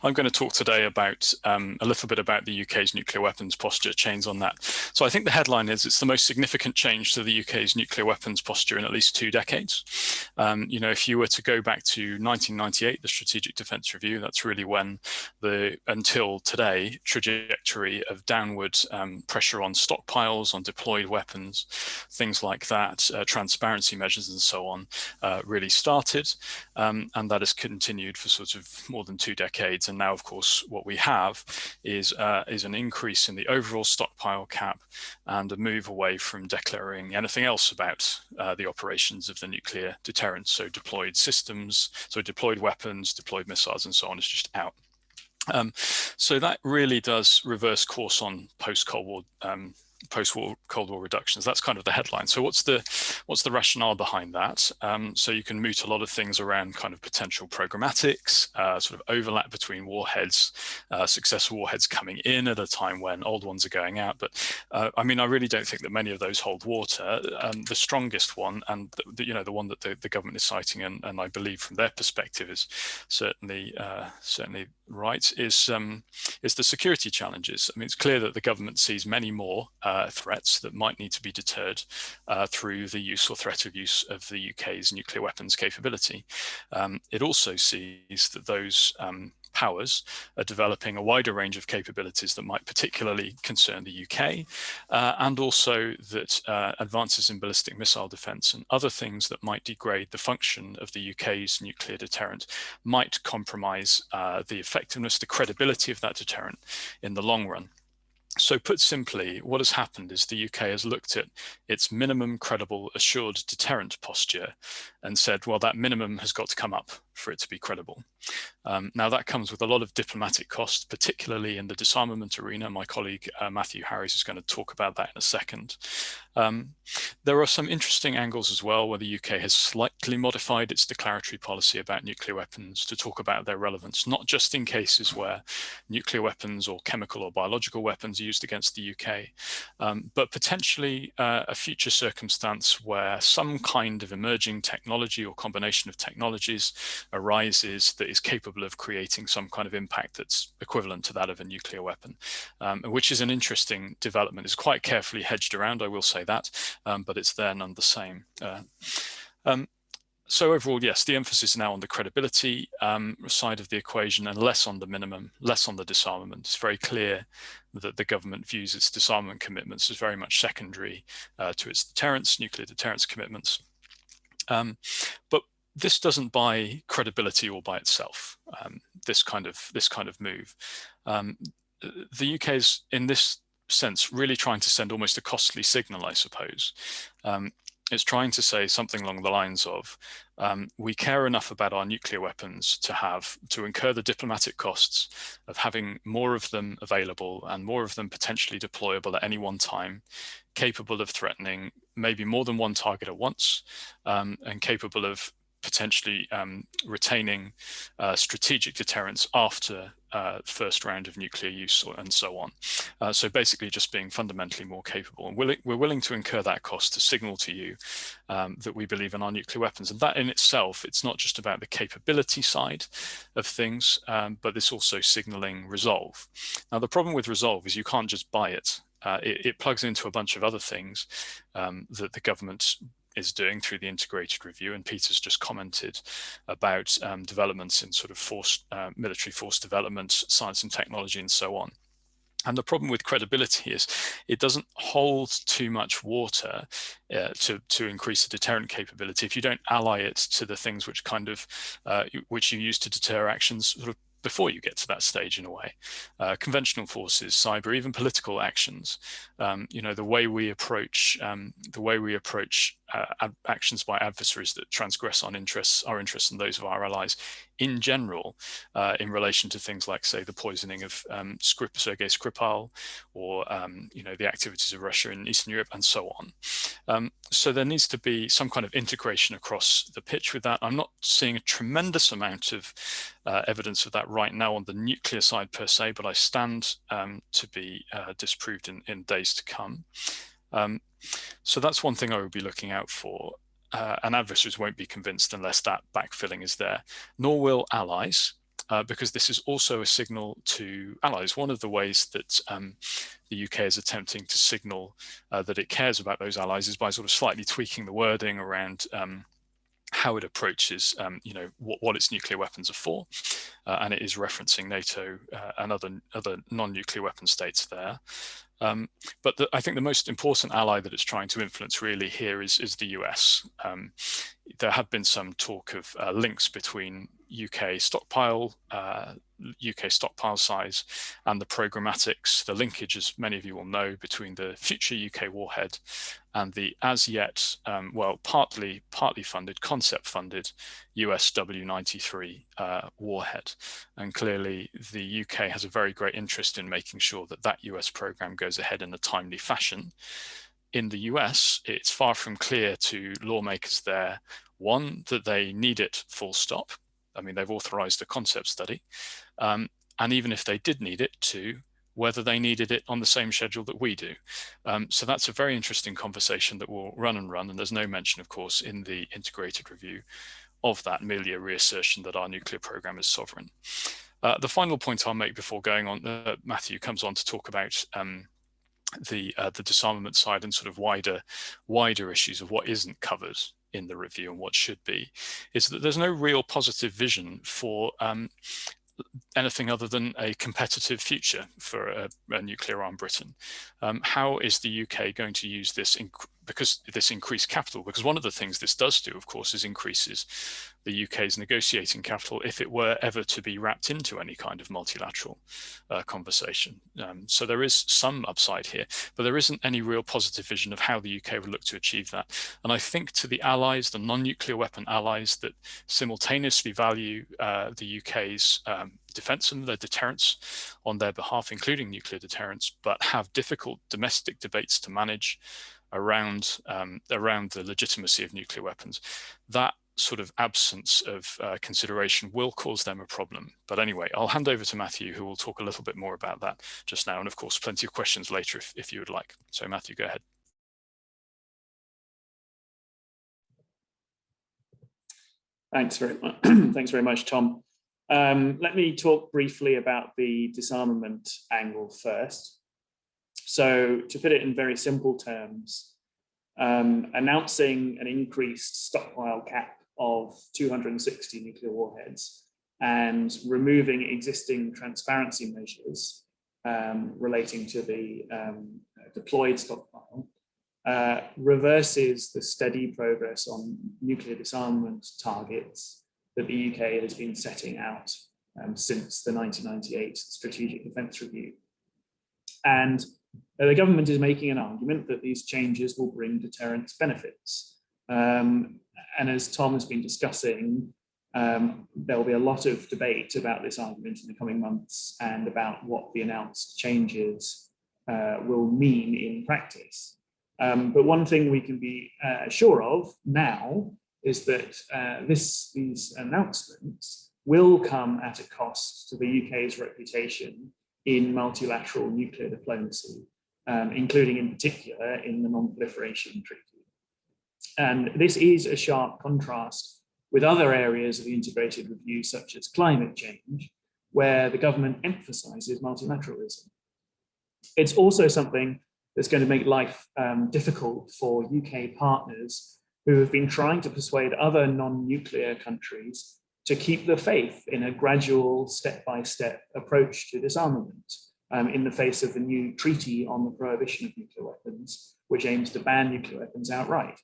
I'm going to talk today about a little bit about the UK's nuclear weapons posture, chains on that. So I think the headline is it's the most significant change to the UK's nuclear weapons posture in at least 2 decades. If you were to go back to 1998, the Strategic Defence Review, that's really when the, until today, trajectory of downward pressure on stockpiles, on deployed weapons, things like that, transparency measures and so on, really started. And that has continued for sort of more than 2 decades. And now, of course, what we have is an increase in the overall stockpile cap and a move away from declaring anything else about the operations of the nuclear deterrent. So deployed systems, so deployed weapons, deployed missiles, and so on is just out. So that really does reverse course on post-Cold War Cold War reductions. That's kind of the headline. So what's the rationale behind that? So you can moot a lot of things around kind of potential programmatics, sort of overlap between warheads, successful warheads coming in at a time when old ones are going out. But I mean, I really don't think that many of those hold water. The strongest one, and the one that the government is citing, and I believe from their perspective is certainly right, is the security challenges. I mean, it's clear that the government sees many more threats that might need to be deterred through the use or threat of use of the UK's nuclear weapons capability. It also sees that those powers are developing a wider range of capabilities that might particularly concern the UK, and also that advances in ballistic missile defence and other things that might degrade the function of the UK's nuclear deterrent might compromise the effectiveness, the credibility of that deterrent in the long run. So put simply, what has happened is the UK has looked at its minimum credible assured deterrent posture and said, well, that minimum has got to come up for it to be credible. Now that comes with a lot of diplomatic costs, particularly in the disarmament arena. My colleague Matthew Harries is going to talk about that in a second. There are some interesting angles as well where the UK has slightly modified its declaratory policy about nuclear weapons to talk about their relevance, not just in cases where nuclear weapons or chemical or biological weapons are used against the UK, but potentially a future circumstance where some kind of emerging technology or combination of technologies arises that is capable of creating some kind of impact that's equivalent to that of a nuclear weapon, which is an interesting development. It's quite carefully hedged around, I will say that, but it's there none the same. So overall, yes, the emphasis is now on the credibility side of the equation and less on the minimum, less on the disarmament. It's very clear that the government views its disarmament commitments as very much secondary to its deterrence, nuclear deterrence commitments. But this doesn't buy credibility all by itself. This kind of move. The UK is, in this sense, really trying to send almost a costly signal, I suppose. It's trying to say something along the lines of, we care enough about our nuclear weapons to incur the diplomatic costs of having more of them available and more of them potentially deployable at any one time, capable of threatening maybe more than one target at once, and capable of potentially retaining strategic deterrence after first round of nuclear use and so on. So basically just being fundamentally more capable. And we're willing to incur that cost to signal to you that we believe in our nuclear weapons. And that in itself, it's not just about the capability side of things, but it's also signaling resolve. Now, the problem with resolve is you can't just buy it. It plugs into a bunch of other things that the government is doing through the integrated review, and Peter's just commented about developments in sort of military force development, science and technology, and so on. And the problem with credibility is it doesn't hold too much water to increase the deterrent capability if you don't ally it to the things which which you use to deter actions sort of before you get to that stage, in a way. Conventional forces, cyber, even political actions. The way we approach actions by adversaries that transgress our interests and those of our allies in general, in relation to things like, say, the poisoning of Sergei Skripal, or the activities of Russia in Eastern Europe, and so on. So there needs to be some kind of integration across the pitch with that. I'm not seeing a tremendous amount of evidence of that right now on the nuclear side per se, but I stand to be disproved in days to come. So that's one thing I would be looking out for. And adversaries won't be convinced unless that backfilling is there, nor will allies. because this is also a signal to allies. One of the ways that the UK is attempting to signal that it cares about those allies is by sort of slightly tweaking the wording around how it approaches, what its nuclear weapons are for, and it is referencing NATO and other non-nuclear weapon states there. But I think the most important ally that it's trying to influence really here is the US. There have been some talk of links between UK stockpile size and the programmatics, the linkage, as many of you will know, between the future UK warhead and the as yet, partly funded, concept funded US W93 warhead. And clearly the UK has a very great interest in making sure that that US program goes ahead in a timely fashion. In the US, it's far from clear to lawmakers there, one, that they need it full stop. I mean, they've authorized a concept study. And even if they did need it, two, whether they needed it on the same schedule that we do. So that's a very interesting conversation that will run and run. And there's no mention, of course, in the integrated review of that, merely a reassertion that our nuclear program is sovereign. The final point I'll make before going on, Matthew comes on to talk about the disarmament side and sort of wider issues of what isn't covered in the review and what should be, is that there's no real positive vision for anything other than a competitive future for a nuclear armed Britain. How is the UK going to use this because this increased capital? Because one of the things this does do, of course, is increases the UK's negotiating capital if it were ever to be wrapped into any kind of multilateral conversation. So there is some upside here, but there isn't any real positive vision of how the UK would look to achieve that. And I think to the allies, the non-nuclear weapon allies that simultaneously value the UK's defense and their deterrence on their behalf, including nuclear deterrence, but have difficult domestic debates to manage around the legitimacy of nuclear weapons, that sort of absence of consideration will cause them a problem. But anyway, I'll hand over to Matthew, who will talk a little bit more about that just now. And of course, plenty of questions later if you would like. So Matthew, go ahead. Thanks very much. Thanks very much, Tom. Let me talk briefly about the disarmament angle first. So to put it in very simple terms, announcing an increased stockpile cap of 260 nuclear warheads and removing existing transparency measures relating to the deployed stockpile reverses the steady progress on nuclear disarmament targets that the UK has been setting out since the 1998 Strategic Defence Review. And the government is making an argument that these changes will bring deterrence benefits. And as Tom has been discussing, there will be a lot of debate about this argument in the coming months and about what the announced changes will mean in practice. But one thing we can be sure of now is that these announcements will come at a cost to the UK's reputation in multilateral nuclear diplomacy, including in particular in the Non-Proliferation Treaty. And this is a sharp contrast with other areas of the integrated review, such as climate change, where the government emphasizes multilateralism. It's also something that's going to make life difficult for UK partners who have been trying to persuade other non-nuclear countries to keep the faith in a gradual step-by-step approach to disarmament in the face of the new treaty on the prohibition of nuclear weapons, which aims to ban nuclear weapons outright.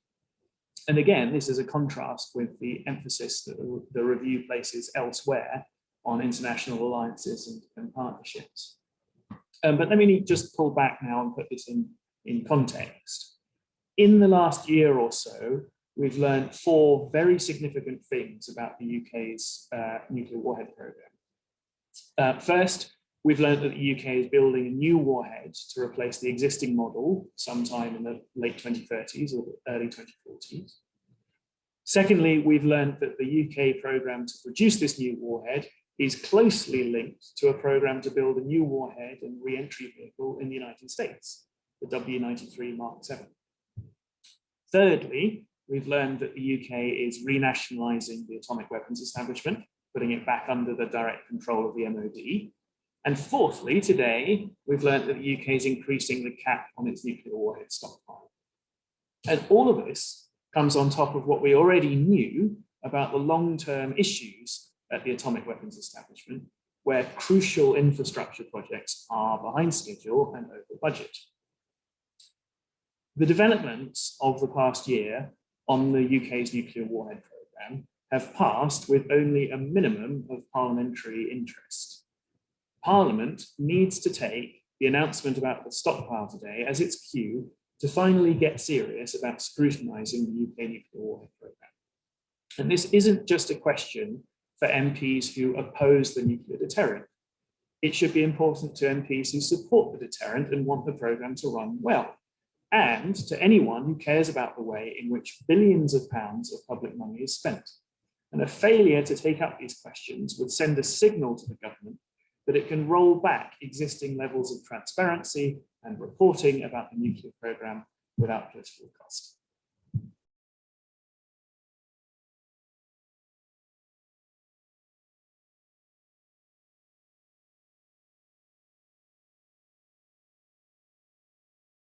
And again, this is a contrast with the emphasis that the review places elsewhere on international alliances and partnerships. But let me just pull back now and put this in context. In the last year or so, we've learned 4 very significant things about the UK's nuclear warhead program. First, we've learned that the UK is building a new warhead to replace the existing model sometime in the late 2030s or early 2040s. Secondly, we've learned that the UK program to produce this new warhead is closely linked to a program to build a new warhead and re-entry vehicle in the United States, the W93 Mark 7. Thirdly, we've learned that the UK is renationalising the atomic weapons establishment putting it back under the direct control of the MOD. And fourthly, today, we've learned that the UK is increasing the cap on its nuclear warhead stockpile. And all of this comes on top of what we already knew about the long-term issues at the atomic weapons establishment, where crucial infrastructure projects are behind schedule and over budget. The developments of the past year on the UK's nuclear warhead programme have passed with only a minimum of parliamentary interest. Parliament needs to take the announcement about the stockpile today as its cue to finally get serious about scrutinising the UK nuclear warhead programme. And this isn't just a question for MPs who oppose the nuclear deterrent. It should be important to MPs who support the deterrent and want the programme to run well, and to anyone who cares about the way in which billions of pounds of public money is spent. And a failure to take up these questions would send a signal to the government that it can roll back existing levels of transparency and reporting about the nuclear programme without political cost.